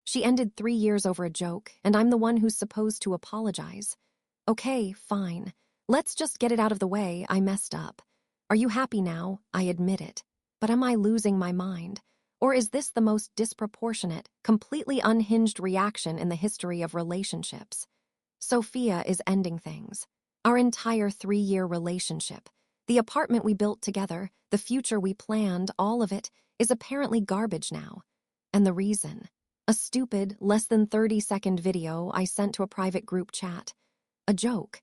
She ended 3 years over a joke, and I'm the one who's supposed to apologize. Okay, fine. Let's just get it out of the way. I messed up. Are you happy now? I admit it. But am I losing my mind? Or is this the most disproportionate, completely unhinged reaction in the history of relationships? Sophia is ending things. Our entire 3-year relationship, the apartment we built together, the future we planned, all of it, is apparently garbage now. And the reason? A stupid, less than 30-second video I sent to a private group chat. A joke.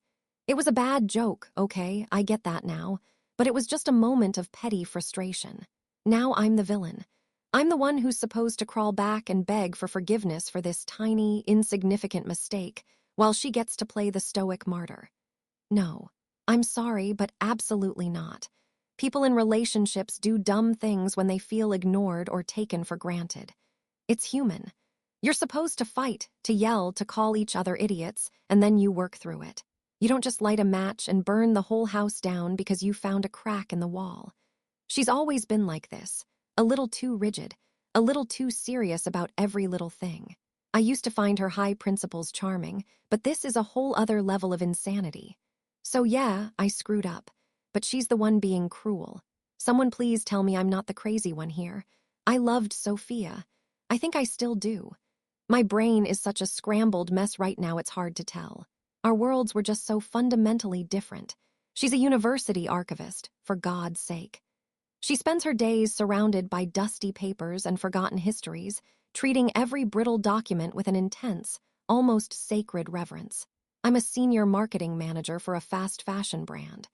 It was a bad joke, okay, I get that now, but it was just a moment of petty frustration. Now I'm the villain. I'm the one who's supposed to crawl back and beg for forgiveness for this tiny, insignificant mistake, while she gets to play the stoic martyr. No, I'm sorry, but absolutely not. People in relationships do dumb things when they feel ignored or taken for granted. It's human. You're supposed to fight, to yell, to call each other idiots, and then you work through it. You don't just light a match and burn the whole house down because you found a crack in the wall. She's always been like this, a little too rigid, a little too serious about every little thing. I used to find her high principles charming, but this is a whole other level of insanity. So yeah, I screwed up, but she's the one being cruel. Someone please tell me I'm not the crazy one here. I loved Sophia. I think I still do. My brain is such a scrambled mess right now it's hard to tell. Our worlds were just so fundamentally different. She's a university archivist, for God's sake. She spends her days surrounded by dusty papers and forgotten histories, treating every brittle document with an intense, almost sacred reverence. I'm a senior marketing manager for a fast fashion brand.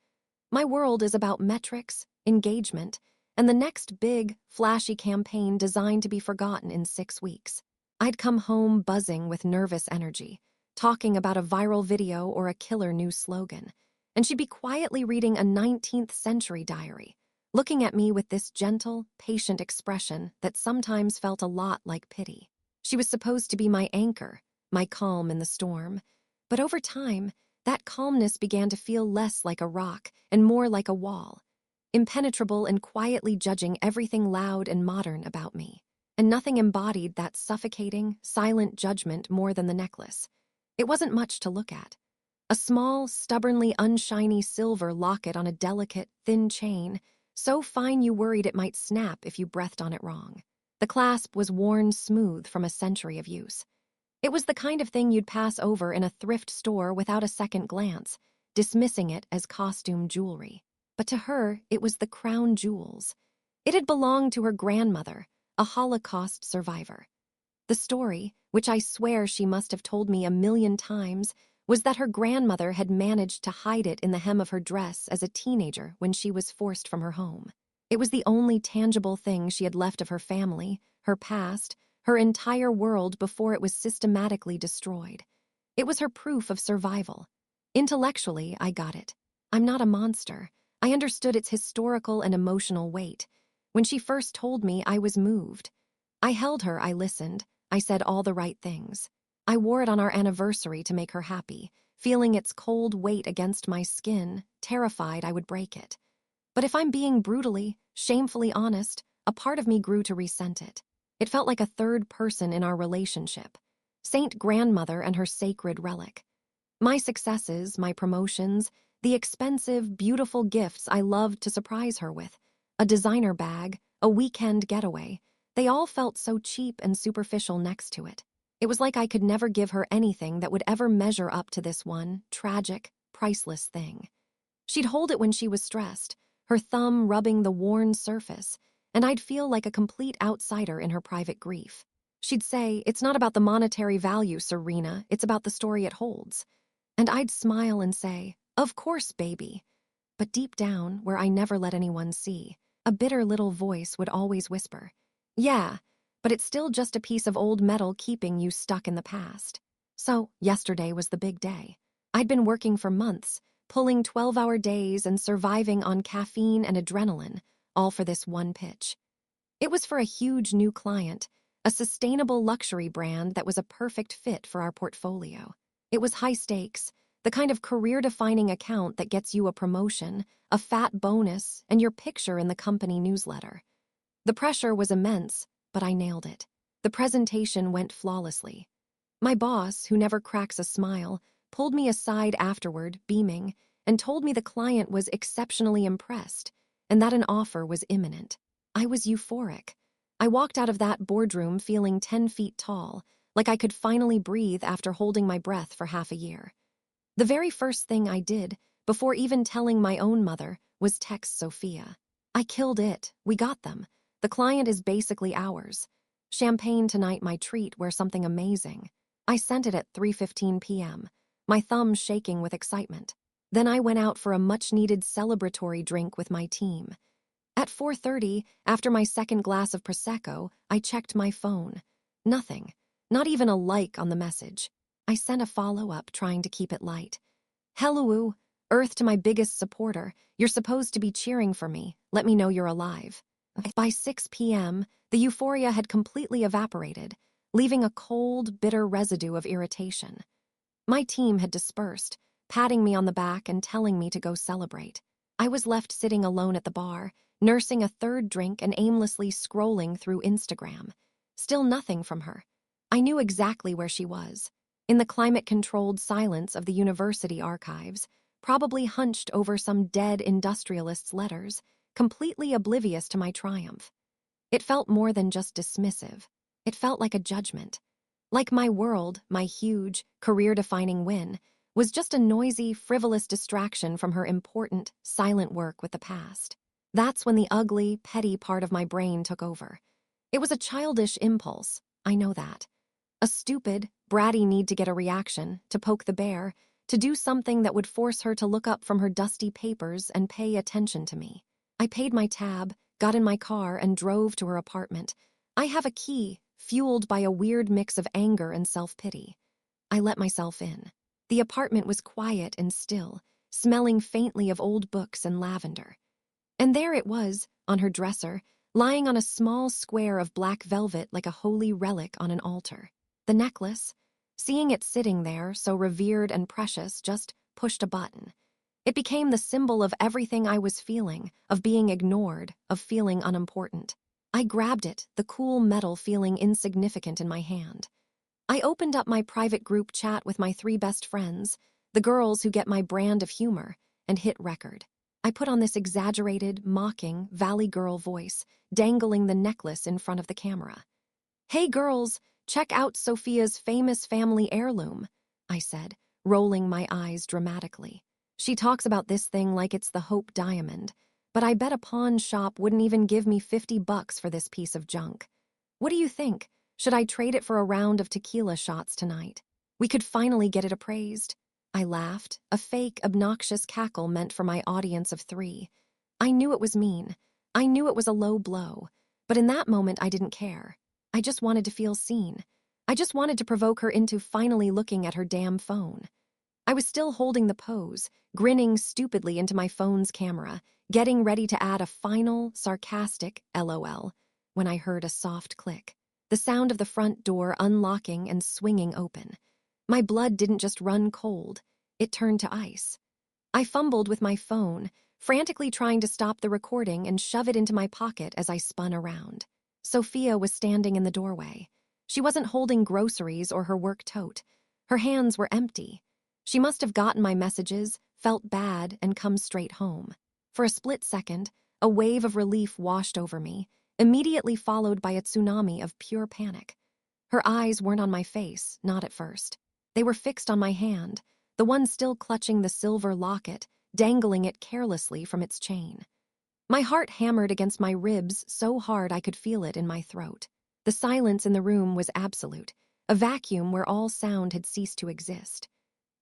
My world is about metrics, engagement, and the next big, flashy campaign designed to be forgotten in 6 weeks. I'd come home buzzing with nervous energy, talking about a viral video or a killer new slogan, and she'd be quietly reading a 19th century diary, looking at me with this gentle, patient expression that sometimes felt a lot like pity. She was supposed to be my anchor, my calm in the storm, but over time, that calmness began to feel less like a rock and more like a wall, impenetrable and quietly judging everything loud and modern about me. And nothing embodied that suffocating, silent judgment more than the necklace. It wasn't much to look at. A small, stubbornly unshiny silver locket on a delicate, thin chain, so fine you worried it might snap if you breathed on it wrong. The clasp was worn smooth from a century of use. It was the kind of thing you'd pass over in a thrift store without a second glance, dismissing it as costume jewelry. But to her, it was the crown jewels. It had belonged to her grandmother, a Holocaust survivor. The story, which I swear she must have told me 1,000,000 times, was that her grandmother had managed to hide it in the hem of her dress as a teenager when she was forced from her home. It was the only tangible thing she had left of her family, her past, her entire world before it was systematically destroyed. It was her proof of survival. Intellectually, I got it. I'm not a monster. I understood its historical and emotional weight. When she first told me, I was moved. I held her, I listened, I said all the right things. I wore it on our anniversary to make her happy, feeling its cold weight against my skin, terrified I would break it. But if I'm being brutally, shamefully honest, a part of me grew to resent it. It felt like a third person in our relationship. Saint Grandmother and her sacred relic. My successes, my promotions, the expensive, beautiful gifts I loved to surprise her with, a designer bag, a weekend getaway, they all felt so cheap and superficial next to it. It was like I could never give her anything that would ever measure up to this one, tragic, priceless thing. She'd hold it when she was stressed, her thumb rubbing the worn surface, and I'd feel like a complete outsider in her private grief. She'd say, "It's not about the monetary value, Serena, it's about the story it holds." And I'd smile and say, "Of course, baby." But deep down, where I never let anyone see, a bitter little voice would always whisper, "Yeah, but it's still just a piece of old metal keeping you stuck in the past." So, yesterday was the big day. I'd been working for months, pulling 12-hour days and surviving on caffeine and adrenaline, all for this one pitch. It was for a huge new client, a sustainable luxury brand that was a perfect fit for our portfolio. It was high stakes, the kind of career-defining account that gets you a promotion, a fat bonus, and your picture in the company newsletter. The pressure was immense, but I nailed it. The presentation went flawlessly. My boss, who never cracks a smile, pulled me aside afterward, beaming, and told me the client was exceptionally impressed and that an offer was imminent. I was euphoric. I walked out of that boardroom feeling 10 feet tall, like I could finally breathe after holding my breath for half a year. The very first thing I did, before even telling my own mother, was text Sophia. I killed it. We got them. The client is basically ours. Champagne tonight, my treat, wear something amazing. I sent it at 3:15 p.m., my thumb shaking with excitement. Then I went out for a much-needed celebratory drink with my team. At 4:30, after my second glass of Prosecco, I checked my phone. Nothing. Not even a like on the message. I sent a follow-up, trying to keep it light. Hello, Earth to my biggest supporter. You're supposed to be cheering for me. Let me know you're alive. By 6 p.m., the euphoria had completely evaporated, leaving a cold, bitter residue of irritation. My team had dispersed, patting me on the back and telling me to go celebrate. I was left sitting alone at the bar, nursing a third drink and aimlessly scrolling through Instagram. Still nothing from her. I knew exactly where she was. In the climate-controlled silence of the university archives, probably hunched over some dead industrialist's letters, completely oblivious to my triumph. It felt more than just dismissive. It felt like a judgment. Like my world, my huge, career-defining win, was just a noisy, frivolous distraction from her important, silent work with the past. That's when the ugly, petty part of my brain took over. It was a childish impulse, I know that. A stupid, bratty need to get a reaction, to poke the bear, to do something that would force her to look up from her dusty papers and pay attention to me. I paid my tab, got in my car, and drove to her apartment. I have a key, fueled by a weird mix of anger and self-pity. I let myself in. The apartment was quiet and still, smelling faintly of old books and lavender. And there it was, on her dresser, lying on a small square of black velvet like a holy relic on an altar. The necklace, seeing it sitting there, so revered and precious, just pushed a button. It became the symbol of everything I was feeling, of being ignored, of feeling unimportant. I grabbed it, the cool metal feeling insignificant in my hand. I opened up my private group chat with my 3 best friends, the girls who get my brand of humor, and hit record. I put on this exaggerated, mocking, valley girl voice, dangling the necklace in front of the camera. "Hey girls, check out Sophia's famous family heirloom," I said, rolling my eyes dramatically. She talks about this thing like it's the Hope Diamond, but I bet a pawn shop wouldn't even give me $50 for this piece of junk. What do you think? Should I trade it for a round of tequila shots tonight? We could finally get it appraised. I laughed, a fake, obnoxious cackle meant for my audience of 3. I knew it was mean. I knew it was a low blow. But in that moment, I didn't care. I just wanted to feel seen. I just wanted to provoke her into finally looking at her damn phone. I was still holding the pose, grinning stupidly into my phone's camera, getting ready to add a final, sarcastic LOL, when I heard a soft click. The sound of the front door unlocking and swinging open. My blood didn't just run cold, it turned to ice. I fumbled with my phone, frantically trying to stop the recording and shove it into my pocket as I spun around. Sophia was standing in the doorway. She wasn't holding groceries or her work tote. Her hands were empty. She must have gotten my messages, felt bad, and come straight home. For a split second, a wave of relief washed over me, immediately followed by a tsunami of pure panic. Her eyes weren't on my face, not at first. They were fixed on my hand, the one still clutching the silver locket, dangling it carelessly from its chain. My heart hammered against my ribs so hard I could feel it in my throat. The silence in the room was absolute, a vacuum where all sound had ceased to exist.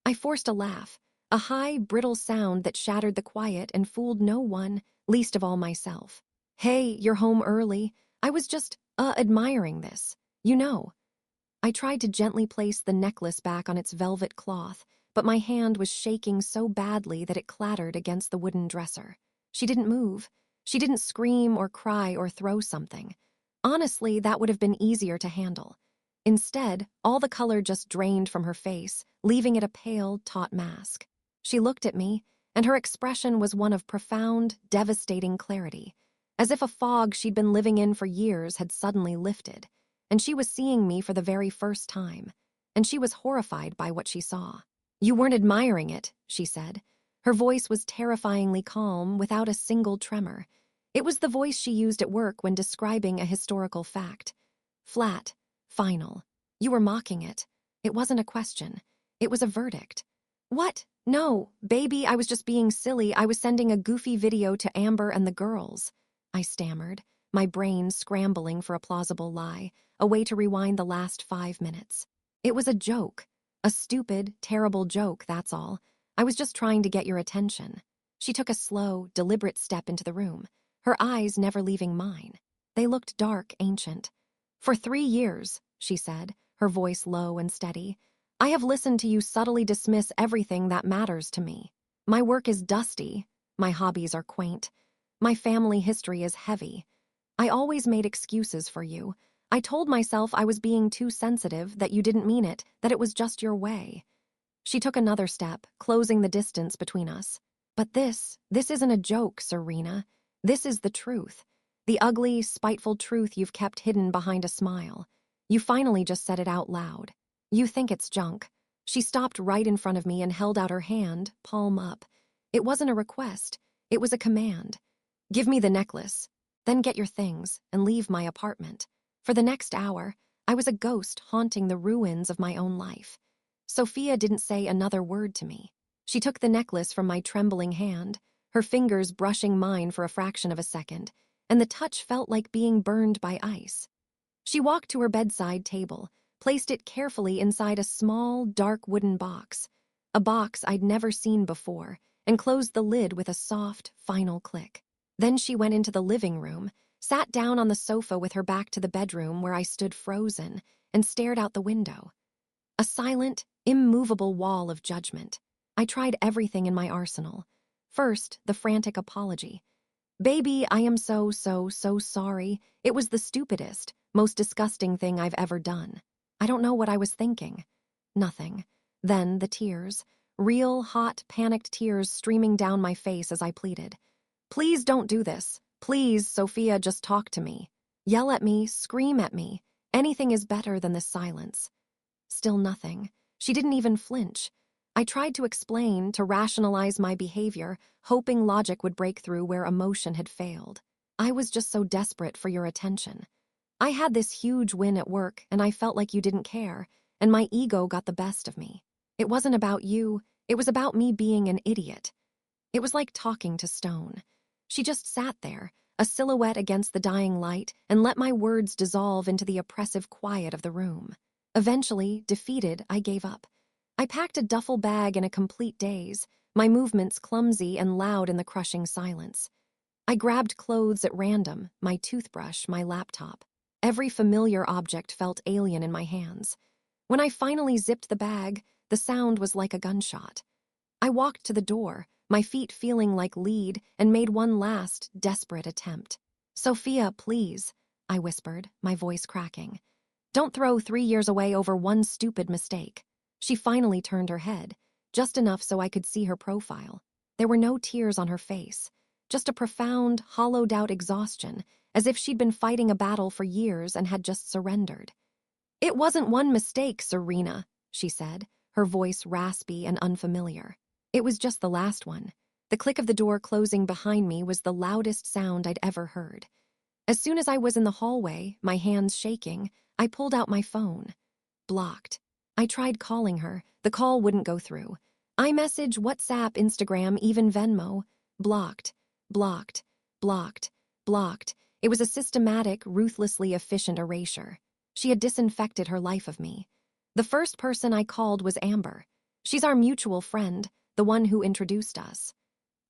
I forced a laugh, a high, brittle sound that shattered the quiet and fooled no one, least of all myself. "Hey, you're home early. I was just, admiring this. You know." I tried to gently place the necklace back on its velvet cloth, but my hand was shaking so badly that it clattered against the wooden dresser. She didn't move. She didn't scream or cry or throw something. Honestly, that would have been easier to handle. Instead, all the color just drained from her face, leaving it a pale, taut mask. She looked at me, and her expression was one of profound, devastating clarity, as if a fog she'd been living in for years had suddenly lifted. and she was seeing me for the very first time, and she was horrified by what she saw. "You weren't admiring it," she said. Her voice was terrifyingly calm, without a single tremor. It was the voice she used at work when describing a historical fact. Flat, final. "You were mocking it. It wasn't a question. It was a verdict." "What? No, baby, I was just being silly. I was sending a goofy video to Amber and the girls," I stammered, my brain scrambling for a plausible lie, a way to rewind the last 5 minutes. "It was a joke. A stupid, terrible joke, that's all. I was just trying to get your attention." She took a slow, deliberate step into the room, her eyes never leaving mine. They looked dark, ancient. "For 3 years," she said, her voice low and steady, "I have listened to you subtly dismiss everything that matters to me. My work is dusty. My hobbies are quaint. My family history is heavy. I always made excuses for you. I told myself I was being too sensitive, that you didn't mean it, that it was just your way." She took another step, closing the distance between us. "But this isn't a joke, Serena. This is the truth. The ugly, spiteful truth you've kept hidden behind a smile. You finally just said it out loud. You think it's junk." She stopped right in front of me and held out her hand, palm up. It wasn't a request. It was a command. "Give me the necklace. Then get your things and leave my apartment." For the next hour, I was a ghost haunting the ruins of my own life. Sophia didn't say another word to me. She took the necklace from my trembling hand, her fingers brushing mine for a fraction of a second, and the touch felt like being burned by ice. She walked to her bedside table, placed it carefully inside a small, dark wooden box, a box I'd never seen before, and closed the lid with a soft, final click. Then she went into the living room, sat down on the sofa with her back to the bedroom where I stood frozen, and stared out the window. A silent, immovable wall of judgment. I tried everything in my arsenal. First, the frantic apology. "Baby, I am so sorry. It was the stupidest, most disgusting thing I've ever done. I don't know what I was thinking." Nothing. Then the tears. Real, hot, panicked tears streaming down my face as I pleaded. "Please don't do this. Please, Sophia, just talk to me. Yell at me, scream at me. Anything is better than this silence." Still nothing. She didn't even flinch. I tried to explain, to rationalize my behavior, hoping logic would break through where emotion had failed. "I was just so desperate for your attention. I had this huge win at work, and I felt like you didn't care, and my ego got the best of me. It wasn't about you, it was about me being an idiot." It was like talking to stone. She just sat there, a silhouette against the dying light, and let my words dissolve into the oppressive quiet of the room. Eventually, defeated, I gave up. I packed a duffel bag in a complete daze, my movements clumsy and loud in the crushing silence. I grabbed clothes at random, my toothbrush, my laptop. Every familiar object felt alien in my hands. When I finally zipped the bag, the sound was like a gunshot. I walked to the door, my feet feeling like lead, and made one last, desperate attempt. "Sophia, please," I whispered, my voice cracking. "Don't throw 3 years away over one stupid mistake." She finally turned her head, just enough so I could see her profile. There were no tears on her face, just a profound, hollowed-out exhaustion, as if she'd been fighting a battle for years and had just surrendered. "It wasn't one mistake, Serena," she said, her voice raspy and unfamiliar. "It was just the last one." The click of the door closing behind me was the loudest sound I'd ever heard. As soon as I was in the hallway, my hands shaking, I pulled out my phone. Blocked. I tried calling her. The call wouldn't go through. iMessage, WhatsApp, Instagram, even Venmo. Blocked. Blocked. Blocked. Blocked. It was a systematic, ruthlessly efficient erasure. She had disinfected her life of me. The first person I called was Amber. She's our mutual friend, the one who introduced us.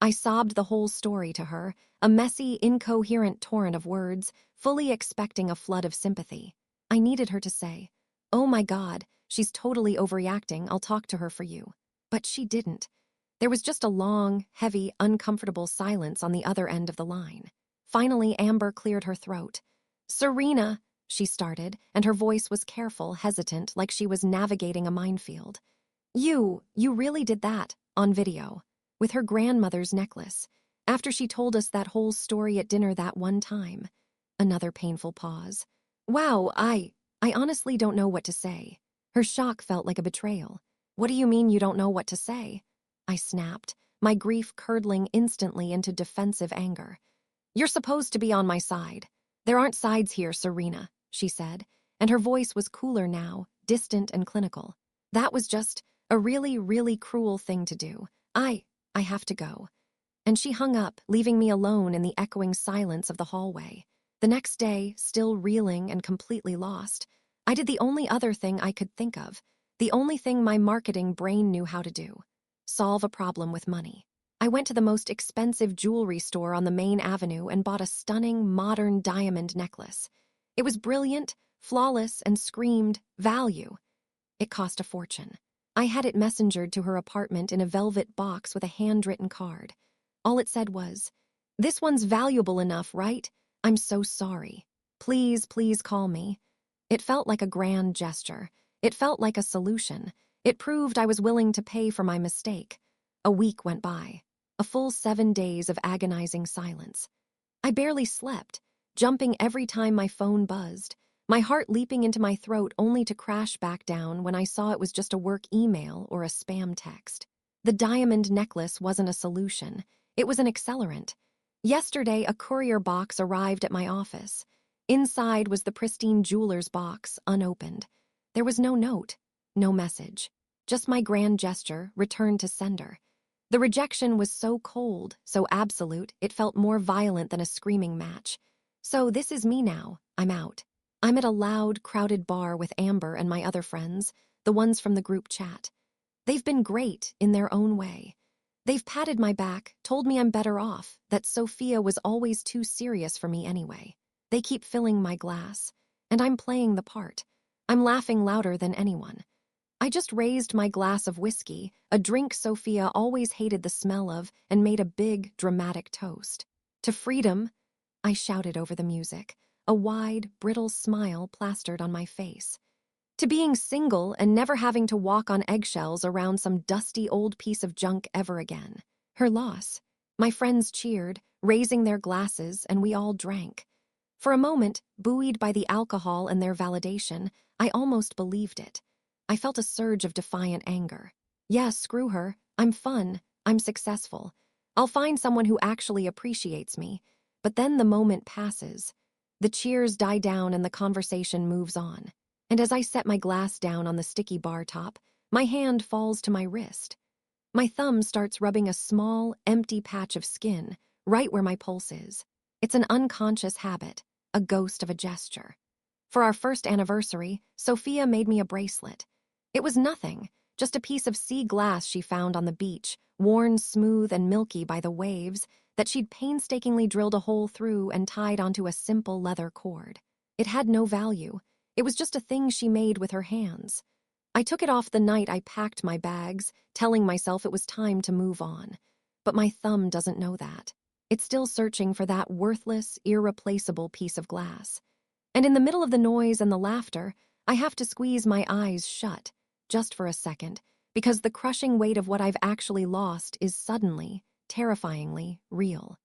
I sobbed the whole story to her, a messy, incoherent torrent of words, fully expecting a flood of sympathy. I needed her to say, "Oh my God, she's totally overreacting, I'll talk to her for you." But she didn't. There was just a long, heavy, uncomfortable silence on the other end of the line. Finally, Amber cleared her throat. "Serena," she started, and her voice was careful, hesitant, like she was navigating a minefield. You really did that, on video, with her grandmother's necklace, after she told us that whole story at dinner that one time." Another painful pause. "Wow, I honestly don't know what to say. Her shock felt like a betrayal. What do you mean you don't know what to say? I snapped, my grief curdling instantly into defensive anger. You're supposed to be on my side. There aren't sides here, Serena, she said, and her voice was cooler now, distant and clinical. That was just a really, really cruel thing to do. I have to go. And she hung up, leaving me alone in the echoing silence of the hallway. The next day, still reeling and completely lost, I did the only other thing I could think of, the only thing my marketing brain knew how to do: solve a problem with money. I went to the most expensive jewelry store on the main avenue and bought a stunning, modern diamond necklace. It was brilliant, flawless, and screamed value. It cost a fortune. I had it messengered to her apartment in a velvet box with a handwritten card. All it said was, "This one's valuable enough, right? I'm so sorry. Please, please call me." It felt like a grand gesture. It felt like a solution. It proved I was willing to pay for my mistake. A week went by. A full 7 days of agonizing silence. I barely slept, jumping every time my phone buzzed, my heart leaping into my throat only to crash back down when I saw it was just a work email or a spam text. The diamond necklace wasn't a solution. It was an accelerant. Yesterday, a courier box arrived at my office. Inside was the pristine jeweler's box, unopened. There was no note, no message, just my grand gesture, returned to sender. The rejection was so cold, so absolute, it felt more violent than a screaming match. So this is me now. I'm out. I'm at a loud, crowded bar with Amber and my other friends, the ones from the group chat. They've been great in their own way. They've patted my back, told me I'm better off, that Sophia was always too serious for me anyway. They keep filling my glass, and I'm playing the part. I'm laughing louder than anyone. I just raised my glass of whiskey, a drink Sophia always hated the smell of, and made a big, dramatic toast. To freedom, I shouted over the music, a wide, brittle smile plastered on my face. To being single and never having to walk on eggshells around some dusty old piece of junk ever again. Her loss. My friends cheered, raising their glasses, and we all drank. For a moment, buoyed by the alcohol and their validation, I almost believed it. I felt a surge of defiant anger. Yeah, screw her. I'm fun. I'm successful. I'll find someone who actually appreciates me. But then the moment passes. The cheers die down and the conversation moves on. And as I set my glass down on the sticky bar top, my hand falls to my wrist. My thumb starts rubbing a small, empty patch of skin, right where my pulse is. It's an unconscious habit, a ghost of a gesture. For our first anniversary, Sophia made me a bracelet. It was nothing, just a piece of sea glass she found on the beach, worn smooth and milky by the waves, that she'd painstakingly drilled a hole through and tied onto a simple leather cord. It had no value. It was just a thing she made with her hands. I took it off the night I packed my bags, telling myself it was time to move on. But my thumb doesn't know that. It's still searching for that worthless, irreplaceable piece of glass. And in the middle of the noise and the laughter, I have to squeeze my eyes shut, just for a second, because the crushing weight of what I've actually lost is suddenly, terrifyingly real.